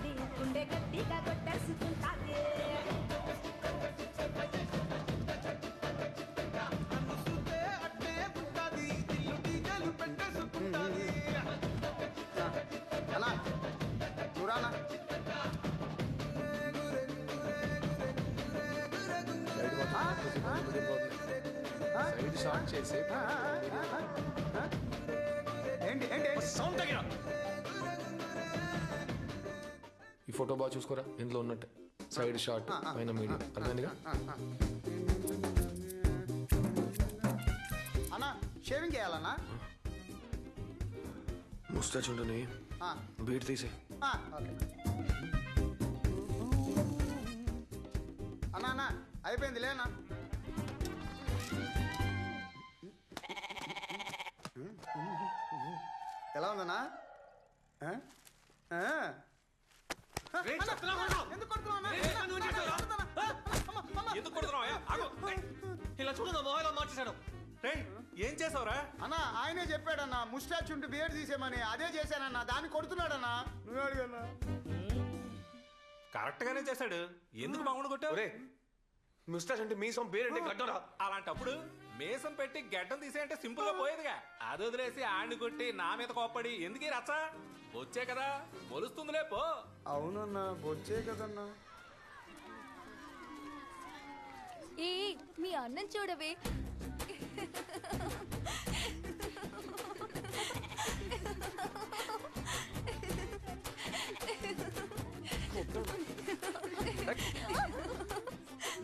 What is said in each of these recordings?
కొట్టాది గుండె గట్టిగా కొట్టేసుకుంటాది అన్నా నువ్వురానా సైడ్ షాట్ చేసి ఏంటి ఏంటి సౌండ్ తగ్గిన ఈ ఫోటో బాగా చూసుకోరా ఇందులో ఉన్నట్టే సైడ్ షాట్ పైన మీడియం అర్థమైందిగా అన్నా షేవింగ్ చేయాలన్నా ముస్టాచ్ ఉంటుంది బీట్ తీసే ఓకే అన్నా అన్నా అయిపోయింది లేనా ఎలా ఉందన్నా ఇలా చూడు మొబైల్ మార్చేశాడు ఏం చేసావురా అన్నా ఆయనే చెప్పాడన్నా ముస్టాచ్ ఉంటే బియర్ తీసేమని అదే చేశానన్నా దాన్ని కొడుతున్నాడన్నా నువ్వే అడిగన్నా కరెక్ట్ గానే చేశాడు ఎందుకు బాగుండు కొట్టావు ముస్టాచ్ అంటే మీసం పేరంటే గడ్డరా అలాంటప్పుడు మేసం పెట్టి గడ్డం తీసేయంటే సింపుల్ గా పోయేదిగా అది వదిలేసి ఆడిని కొట్టి నా మీద కోప్పడి ఎందుకు రచ్చ వచ్చే కదా మొలుస్తుందిలే పో అవునన్నా బొచ్చే కదన్నా ఏ మీ అన్నం చూడవే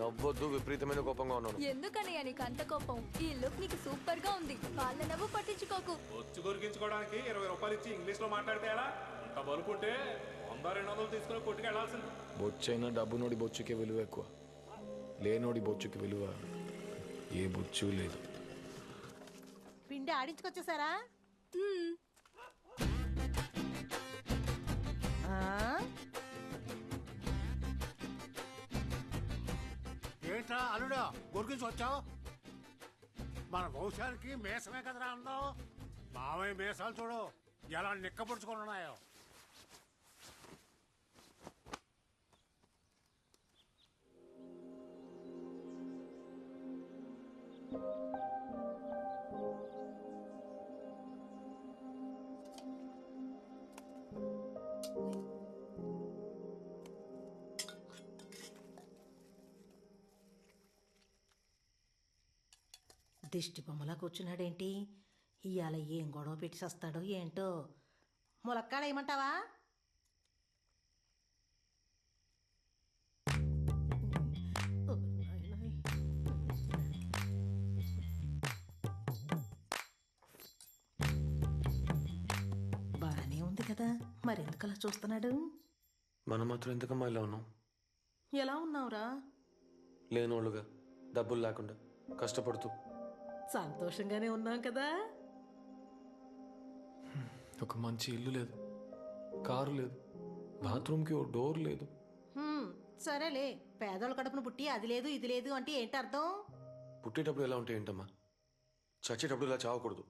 నవ్వొద్దు విపరీతమైన కోపంగా ఉన్నాను ఎందుకనయ్యా నీకు అంత కోపం ఈ లుక్ నీకు సూపర్ గా ఉంది వాళ్ళ నవ్వు పట్టించుకోకు వచ్చి కొరికించుకోవడానికి 20 రూపాయలు ఇచ్చి ఇంగ్లీష్ లో మాట్లాడితే ఎలా అంత బలుపుంటే 100-200 తీసుకుని కొట్టుకు వెళ్లాల్సింది బొచ్చైనా డబ్బు నోడి బొచ్చుకే విలువ ఎక్కువ లేనోడి బొచ్చుకి విలువ ఏ బొచ్చు లేదు పిండి ఆడించుకొచ్చేసారా ఏంట్రా అల్లుడా గొరికించి వచ్చావు మన వంశానికి మేసమే కదరా అన్నావు మావయ్య మేసాలు చూడు ఎలా నిక్కపరుచుకొని ఉన్నాయో దిష్టి బొమ్మలా కూర్చున్నాడేంటి ఇవాళ ఏం గొడవ పెట్టి వస్తాడో ఏంటో ములక్కాడ ఏమంటావా బాగానే ఉంది కదా మరెందుకు అలా చూస్తున్నాడు మనం మాత్రం ఎందుకమ్మా ఇలా ఉన్నాం ఎలా ఉన్నావురా లేనోళ్ళుగా డబ్బులు లేకుండా కష్టపడుతూ సంతోషంగానే ఉన్నాం కదా ఒక మంచి ఇల్లు లేదు కారు లేదు బాత్రూమ్కి ఓ డోర్ లేదు సరేలే పేదోళ్ళ కడుపును పుట్టి అది లేదు ఇది లేదు అంటే ఏంటి అర్థం పుట్టేటప్పుడు ఎలా ఉంటాయి ఏంటమ్మా చచ్చేటప్పుడు ఇలా చావకూడదు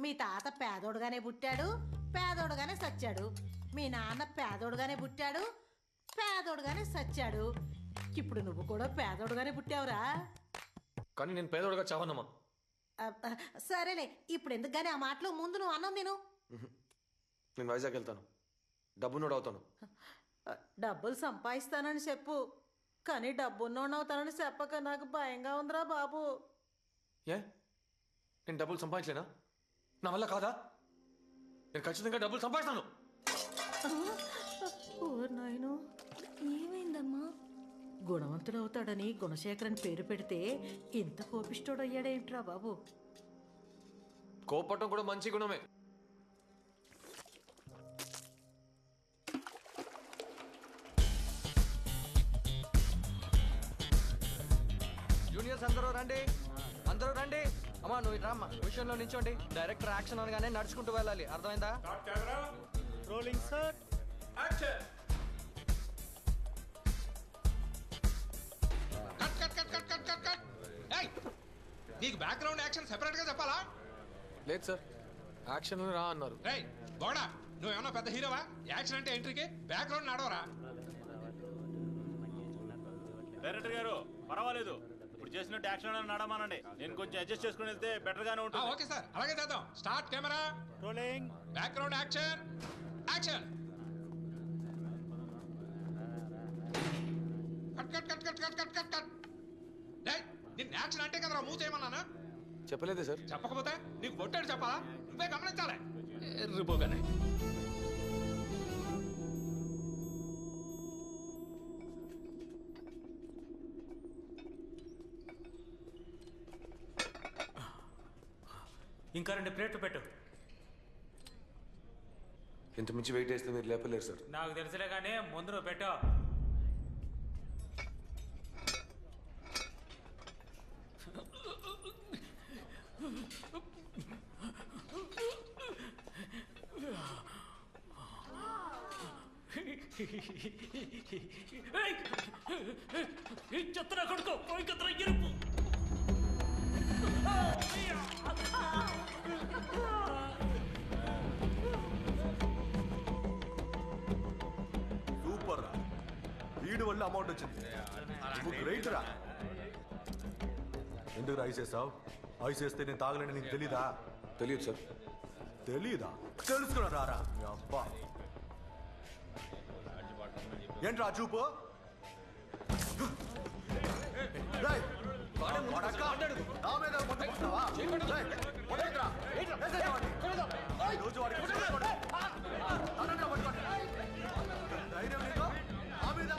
మీ తాత పేదోడుగానే పుట్టాడు పేదోడుగానే సచ్చాడు మీ నాన్న పేదోడుగానే పుట్టాడు పేదోడుగానే సచ్చాడు ఇప్పుడు నువ్వు కూడా పేదోడుగానే పుట్టావురా కానీ నేను పేదోడుగా చావనమ్మా సరేలే ఇప్పుడు ఎందుకు గానీ ఆ మాటలు ముందు నువ్వు అన్నం నేను నేను వైజాగ్ వెళ్తాను డబ్బు నోడు అవుతాను డబ్బులు సంపాదిస్తానని చెప్పు కానీ డబ్బున్నోడవుతానని చెప్పక నాకు భయంగా ఉందిరా బాబు ఏ నేను డబ్బులు సంపాదించలేనా నా వల్ల కాదా నేను ఖచ్చితంగా డబ్బులు సంపాదిస్తాను నాయను ఏమైందమ్మా గుణవంతుడవుతాడని గుణశేఖరన్ పేరు పెడితే ఇంత కోపిష్టోడయ్యాడేంట్రా బాబు కోపట్టం కూడా మంచి గుణమే జూనియర్స్ అందరూ రండి అమ్మా నువ్వు ఇట్రా అమ్మా విషయంలో నించోండి డైరెక్టర్ యాక్షన్ అనగానే నడుచుకుంటూ వెళ్ళాలి అర్థమైందా రోలింగ్ సార్ నీకు బ్యాక్గ్రౌండ్ యాక్షన్ సెపరేట్ గా చెప్పాలా లేదు సార్ యాక్షన్ రా అన్నారు బోడా నువ్వేమన్నా పెద్ద హీరోవా? యాక్షన్ అంటే ఎంట్రీకి బ్యాక్గ్రౌండ్ నడవరా? డైరెక్టర్ గారు పర్వాలేదు, ఇప్పుడు చేసినట్టు యాక్షన్ నడమానండి. నేను కొంచెం అడ్జస్ట్ చేసుకుని వెళ్తే బెటర్ గానే ఉంటుంది. ఓకే సార్, అలాగే చేద్దాం. Start camera rolling. Background action action. Cut cut cut cut cut cut cut cut. డేయ్, నిన్న యాక్షన్ అంటే కదరా మూవ్ చేయమన్నానా? చెప్పలేదే సార్. చెప్పకపోతే నీకు కొట్టాడు చెప్పాలా? నువ్వే గమనించాలి. ఎర్రిపోగానే ఇంకా 2 ప్లేట్లు పెట్టు. ఇంత మించి వెయిట్ చేస్తే మీరు లేపలేరు సార్. నాకు తెలుసులే కానీ ముందు నువ్వు పెట్టు. చెత్తన కొడుకో పోయి కత్తర ఎరుపు. సూపర్ రా, వీడి వల్ల అమౌంట్ వచ్చింది. నువ్వు గ్రేట్ రా. ఎందుకు ఐస్ వేస్తావు? ఐస్ వేస్తే నేను తాగలేని నీకు తెలీదా? తెలియదు సార్. తెలీదా? తెలుసుకున్నా రారా అబ్బా. ఏంట్రా చూపు? రేయ్, వాడక్క, నా మీద పట్టుకుంటావా? రేయ్, వదలకురా. వేసేయ్ వాడిని. రోజు వాడికి పట్టుకోండి. అనంగా పట్టుకోండి. ధైర్యం నీకు? నా మీద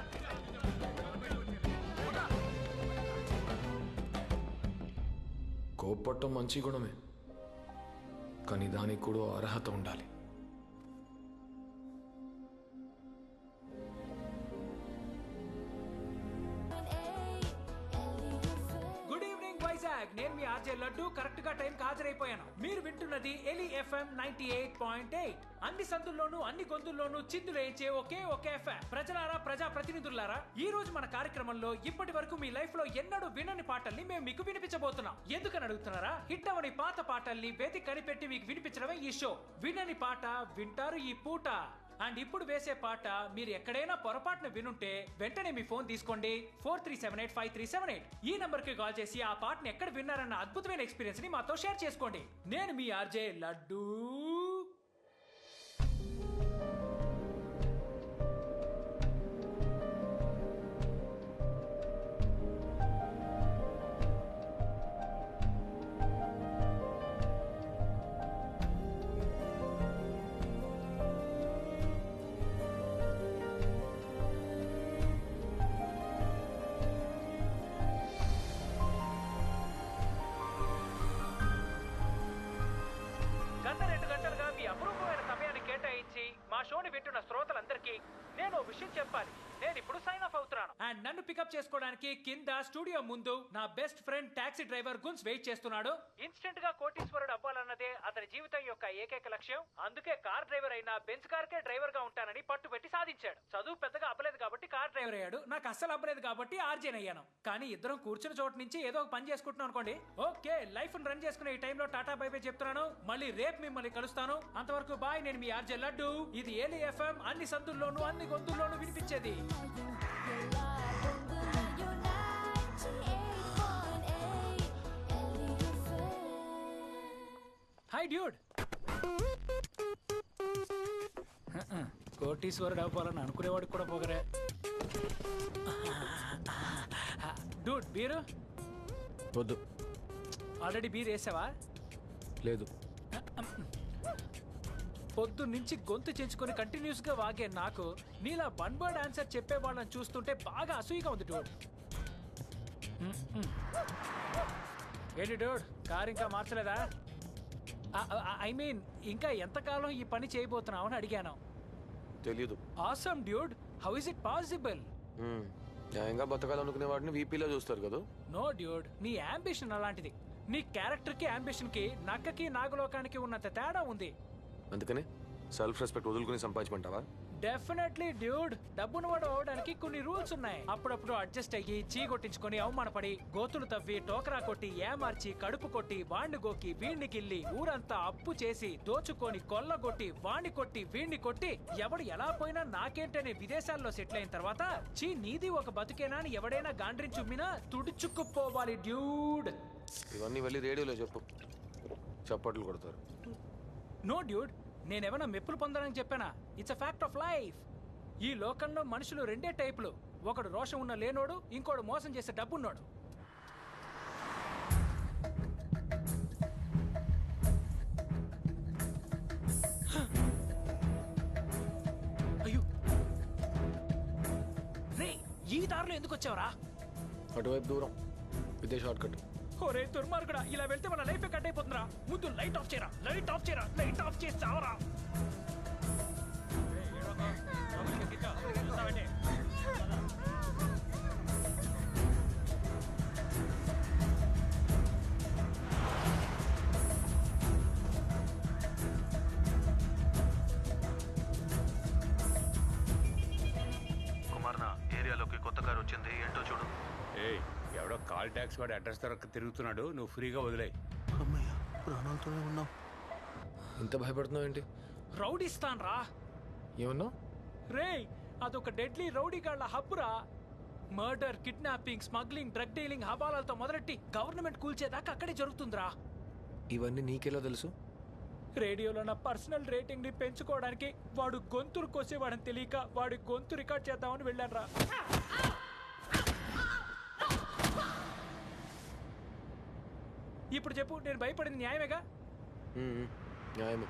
కోప్పట్టం మంచి గుణమే, కానీ దానికి కూడా అర్హత ఉండాలి. నేను మీ ఆర్జే లడ్డు కరెక్ట్ గా టైం హాజరైపోయాను. మీరు వింటున్నది ఎలి FM 98.8. అన్ని సందుల్లోనూ అన్ని గొంతుల్లోనూ చిందులేయించే ఒకే ఎఫ్ఎం. ప్రజలారా, ప్రజా ప్రతినిధులారా, ఈ రోజు మన కార్యక్రమంలో ఇప్పటి వరకు మీ లైఫ్ లో ఎన్నడూ వినని పాటల్ని మేము మీకు వినిపించబోతున్నాం. ఎందుకని అడుగుతున్నారా? హిట్ అవని పాత పాటల్ని వేదిక కనిపెట్టి మీకు వినిపించడమే ఈ షో. వినని పాట వింటారు ఈ పూట. అండ్ ఇప్పుడు వేసే పాట మీరు ఎక్కడైనా పొరపాటున వినుంటే వెంటనే మీ ఫోన్ తీసుకోండి. 43785378 ఈ నంబర్ కి కాల్ చేసి ఆ పాటను ఎక్కడ విన్నారన్న అద్భుతమైన ఎక్స్పీరియన్స్ ని మాతో షేర్ చేసుకోండి. నేను మీ ఆర్జే లడ్డు. గత 2 గంటలుగా మీ అపురూపమైన సమయాన్ని కేటాయించి మా షోని వింటున్న శ్రోతలందరికీ నేను విషయం చెప్పాలి. నేను ఇప్పుడు సైన్ ఆఫ్ అవుతున్నాను. అండ్ నన్ను పికప్ చేసుకోవడానికి కింద స్టూడియో ముందు నా బెస్ట్ ఫ్రెండ్ టాక్సీ డ్రైవర్ గున్స్ వెయిట్ చేస్తున్నాడు. ఇన్స్టెంట్ గా కోటీశ్వరుడు అవ్వాలన్నదే అతని జీవితం యొక్క ఏకైక లక్ష్యం. అందుకే కార్ డ్రైవర్ అయినా బెంజ్ కార్ కే డ్రైవర్ గా ఉంటానని పట్టుబెట్టి సాధించాడు. చదువు పెద్దగా అవ్వలేదు కాబట్టి కార్ డ్రైవర్ అయ్యాడు. నాకు అస్సలు అవ్వలేదు కాబట్టి ఆర్జేన్ అయ్యాను. కానీ ఇద్దరం కూర్చున్న చోటు నుంచి ఏదో ఒక పని చేసుకుంటున్నాం అనుకోండి. ఓకే, లైఫ్ రన్ చేసుకునే ఈ టైంలో టాటా బై బై చెప్తున్నాను. మళ్ళీ రేపు మిమ్మల్ని కలుస్తాను. అంతవరకు బాయ్. నేను మీ ఆర్జే లడ్డు. ఇది ఏలి ఎఫ్ఎం, అన్ని సందుల్లోనూ అన్ని గొంతుల్లోనూ వినిపించేది. Hi dude. కోటీశ్వరుడు అవ్వాలని అనుకునేవాడికి కూడా పోగరే. డూడ్, బీరు వద్దు. ఆల్రెడీ బీర్ వేసావా? లేదు. పొద్దు నుంచి గొంతు చెంచుకొని కంటిన్యూస్ గా వాగే నాకు నీలా వన్ వర్డ్ ఆన్సర్ చెప్పే వాళ్ళని చూస్తుంటే బాగా అసూయగా ఉంది డూడ్. ఏంటి డూడ్, కార్ ఇంకా మార్చలేదా? ఐ మీన్ ఇంకా ఎంతకాలం ఈ పని చేయబోతున్నావు అని అడిగాను. తెలీదు. Awesome dude, how is it possible? న్యాయంగా బతకాలనుకునే వాడిని వీపీలో చూస్తారు కదా. నో డ్యూడ్, నీ అంబిషన్ అలాంటిది. నీ క్యారెక్టర్ కి అంబిషన్ కి నక్కకి నాగలోకానికి ఉన్నంత తేడా ఉంది. అందుకనే సెల్ఫ్ రెస్పెక్ట్ వదులుకుని సంపాదించమంటావా? Definitely dude. డబ్బును వాడు అవడానికి కొన్ని రూల్స్ ఉన్నాయి. అప్పుడప్పుడు అడ్జస్ట్ అయ్యి చీ కొట్టించుకొని అవమానపడి గోతులు తవ్వి టోకరా కొట్టి ఏమార్చి కడుపు కొట్టి వాణ్ణి గోకి వీణ్ణి గిల్లి ఊరంతా అప్పు చేసి దోచుకొని కొల్లగొట్టి వాణ్ణి కొట్టి వీణ్ణి కొట్టి ఎవడు ఎలా పోయినా నాకేంటనే విదేశాల్లో సెటిల్ అయిన తర్వాత చీ నీది ఒక బతుకేనా అని ఎవడైనా గాండ్రించి ఉమ్మినా తుడుచుకుపోవాలి డ్యూడ్. ఇవన్నీ వెళ్ళి రేడియోలో చెప్పు, చప్పట్లు కొడతారు. నో డ్యూడ్, నేనేమైనా మెప్పులు పొందాలని చెప్పానా? It's a fact of life. ఈ లోకంలో మనుషులు రెండే టైపులు, ఒకడు రోషం ఉన్న లేనోడు, ఇంకోడు మోసం చేసే డబ్బున్నోడు. అయ్యో రే, ఈ దారిలో ఎందుకు వచ్చావురా? అటువైపు దూరం, ఇదే షార్ట్ కట్. ఒరే దుర్మార్గుడా, ఇలా వెళ్తే మన లైఫ్ కట్ అయిపోతుందిరా. ముందు లైట్ ఆఫ్ చేయరా, లైట్ ఆఫ్ చేయరా, లైట్ ఆఫ్ చేసి చావరా. కుమార్ నా ఏరియాలోకి కొత్త కారు వచ్చింది, ఏంటో చూడు. ఏయ్, ఎవడో కాల్ ట్యాక్స్ వాడు అడ్రస్ దొరక్క తిరుగుతున్నాడు, నువ్వు ఫ్రీగా వదిలే. అమ్మయ్య, ప్రాణాలతోనే ఉన్నావు. ఇంత భయపడుతున్నావు ఏంటి? రౌడీస్తాన్ రా. ఏమన్నా? రే, అదొక డెడ్లీ రౌడీ గాళ్ల హబ్బురా. Murder, kidnapping, smuggling, drug dealing, హవాలాలతో మొదలెట్టి గవర్నమెంట్ కూల్చేదాకా అక్కడే జరుగుతుందిరా. ఇవన్నీ నీకెలా తెలుసు? రేడియోలో నా పర్సనల్ రేటింగ్ ని పెంచుకోవడానికి వాడు గొంతురు కోసేవాడని తెలియక వాడి గొంతు రికార్డ్ చేద్దామని వెళ్ళానురా. ఇప్పుడు చెప్పు, నేను భయపడింది న్యాయమేగా? న్యాయమే.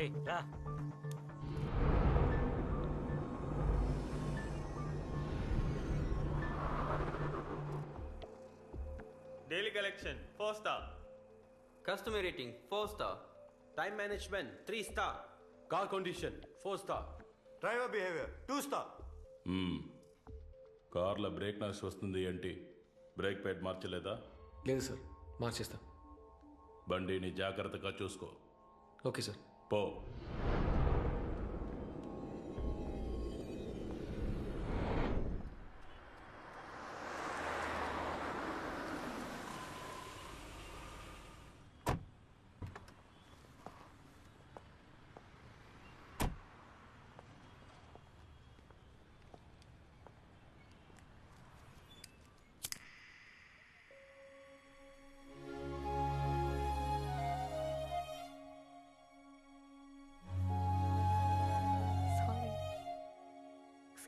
ఏయ్ రా. Daily collection 4 star. Customer rating 4 star. Time management 3 star. Car condition 4 star. Driver behaviour 2 star. కార్లో బ్రేక్ నాయిస్ వస్తుంది ఏంటి? బ్రేక్ ప్యాడ్ మార్చలేదా? లేదు సార్, మార్చేస్తా. బండిని జాగ్రత్తగా చూసుకో. Okay sir. పో.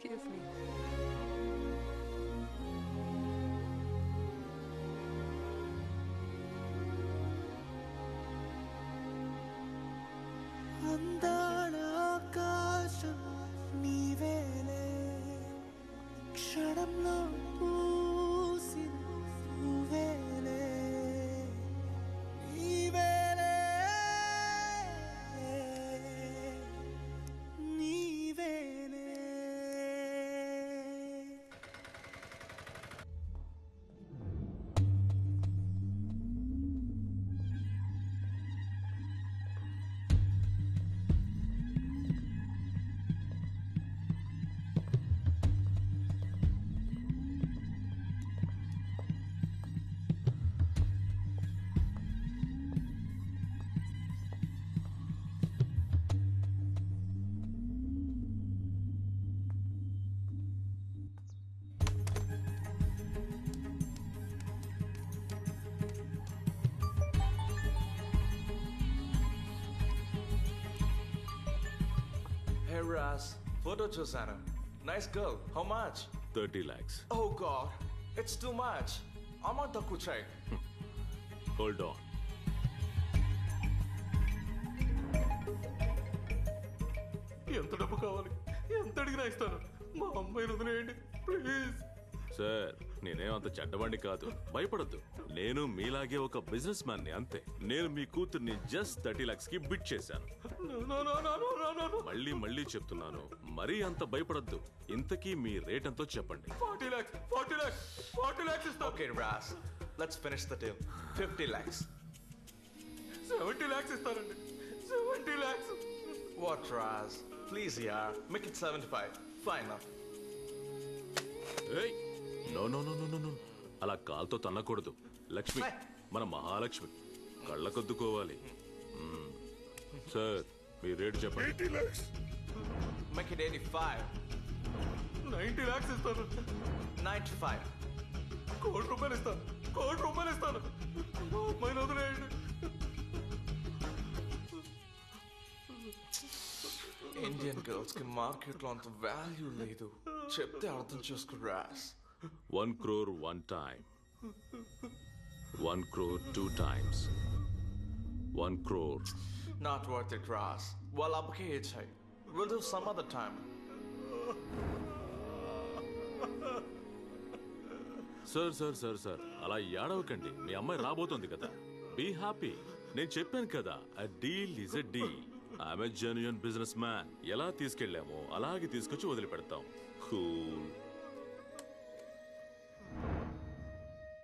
Excuse me. అందాల ఆకాశం నీవేలే, క్షణంలో పూసిన నువ్వేలే, నీవేలే, నీవేలే. రాస్ ఫోటో చూసాను. Nice girl. How much? 30 lakhs. Oh God, it's too much. Amount తక్కువ చేయి. Hold on. ఎంత డబ్బు కావాలి? ఎంత అడిగినా ఇస్తాను. మా అమ్మాయిని వదిలేయండి ప్లీజ్. సార్, నేనేమంత చెడ్డవాడిని కాదు, భయపడద్దు. నేను మీలాగే ఒక బిజినెస్ మ్యాన్ని, అంతే. నేను మీ కూతుర్ని జస్ట్ 30 lakhs కి బిట్ చేశాను. మళ్ళీ చెప్తున్నాను, మరీ అంత భయపడద్దు. ఇంతకీ మీ రేట్ ఎంతో చెప్పండి. 40 lakhs ఇస్తా. Okay Ross, let's finish the deal. 50 lakhs. 70 lakhs ఇస్తానండి. 70 lakhs. వాట్ రాస్, ప్లీజ్ యార్, మేక్ ఇట్ 75. ఫైన్. ఏయ్, no no no no no, అలా కాల్తో తన్నకూడదు. లక్ష్మి, మన మహాలక్ష్మి, కళ్ళకొద్దుకోవాలి. సార్, మీ రేటు చెప్పండి. 80 lakhs. Make it 85. 90 lakhs ఇస్తాను. 95. ₹1 ఇస్తాను. ₹1 ఇస్తాను. అమ్మాయిని వదిలేయండి. ఇండియన్ గర్ల్స్ కి మార్కెట్ లో అంత వాల్యూ లేదు. చెప్తే అర్థం చేసుకో Ross. 1 crore 1 time. 1 crore 2 times. 1 crore. Not worth it, Ross. Well, okay, we'll do some other time. Sir, అలా ఏడవకండి. మీ అమ్మాయి రాబోతోంది కదా. Be happy. నేను చెప్పాను కదా, a deal is a deal. I'm a genuine businessman. ఎలా తీసుకెళ్ళామో అలాగే తీసుకొచ్చి వదిలిపెడతాం. కూల్.